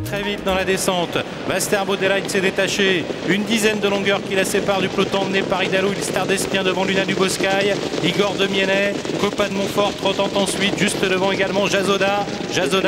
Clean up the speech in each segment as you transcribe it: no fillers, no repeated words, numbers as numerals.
Très vite dans la descente, Basterbo Delight s'est détaché, une dizaine de longueurs qui la séparent du peloton emmené par Idalo, Ilstar d'Espien devant Luna Duboscaï, Igor Demiennet, Copa de Montfort trottant ensuite, juste devant également Jazoda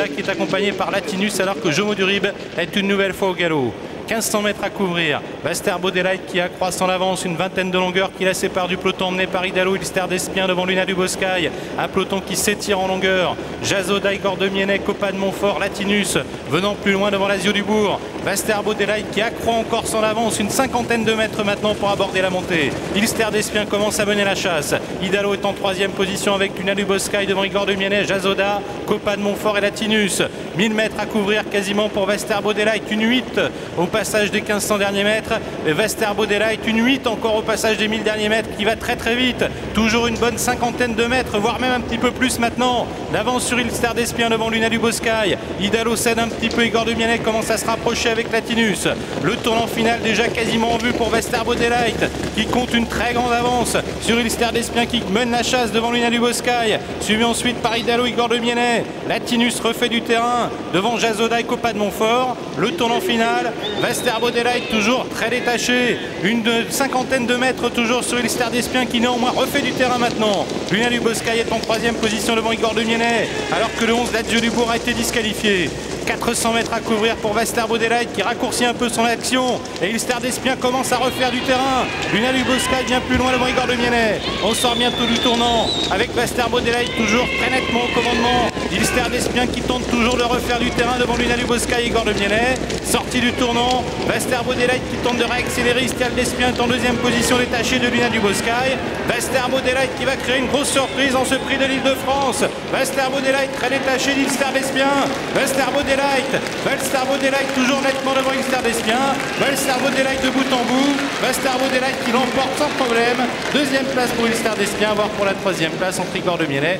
qui est accompagné par Latinus alors que Jomo Durib est une nouvelle fois au galop. 1500 mètres à couvrir, Basterbo Delight qui accroît son avance, une vingtaine de longueurs qui la sépare du peloton emmené par Idalo, Ilstar d'Espien devant Luna Duboscaï, un peloton qui s'étire en longueur, Jazoda, Igor Demiennet, Copa de Montfort, Latinus venant plus loin devant Lazio du Bourg, Basterbo Delight qui accroît encore son avance, une cinquantaine de mètres maintenant pour aborder la montée. Ilstar d'Espien commence à mener la chasse, Idalo est en troisième position avec Luna Duboscaï devant Igor Demiennet, Jazoda, Copa de Montfort et Latinus, 1000 mètres à couvrir quasiment pour Basterbo Delight, une 8 au passage des 1500 derniers mètres, Basterbo Delight, une 8 encore au passage des 1000 derniers mètres qui va très très vite, toujours une bonne cinquantaine de mètres, voire même un petit peu plus maintenant, d'avance sur Ilstar d'Espien devant Luna Duboscaï, Idalo cède un petit peu, Igor Demiennet commence à se rapprocher avec Latinus, le tournant final déjà quasiment en vue pour Basterbo Delight qui compte une très grande avance sur Ilstar d'Espien qui mène la chasse devant Luna Duboscaï, suivi ensuite par Idalo, Igor Demiennet, Latinus refait du terrain devant Jazoda et Copa de Montfort, le tournant final, Basterbo Delight toujours très détaché, une cinquantaine de mètres toujours sur Ilstar d'Espien qui néanmoins refait du terrain maintenant. Luna Duboscaï est en troisième position devant Igor Demiennet alors que le 11 Lazio du Bourg a été disqualifié. 400 mètres à couvrir pour Basterbo Delight qui raccourcit un peu son action et Ilstar d'Espien commence à refaire du terrain. Luna Duboscaï vient plus loin devant Igor Demiennet. On sort bientôt du tournant avec Basterbo Delight toujours très nettement au commandement. Ilstar d'Espien qui tente toujours de refaire du terrain devant Luna Duboscaï et Igor Demiennet. Sortie du tournant, Basterbo Delight qui tente de réaccélérer. Ilstar d'Espien est en deuxième position détachée de Luna Duboscaï. Basterbo Delight qui va créer une grosse surprise en ce prix de l'Île-de-France. Basterbo Delight très détaché d'Ilstar d'Espien. Basterbo Delight toujours nettement devant Ilstar d'Espien. Basterbo Delight de bout en bout. Basterbo Delight qui l'emporte sans problème. Deuxième place pour Ilstar d'Espien, voire pour la troisième place entre Igor Demiennet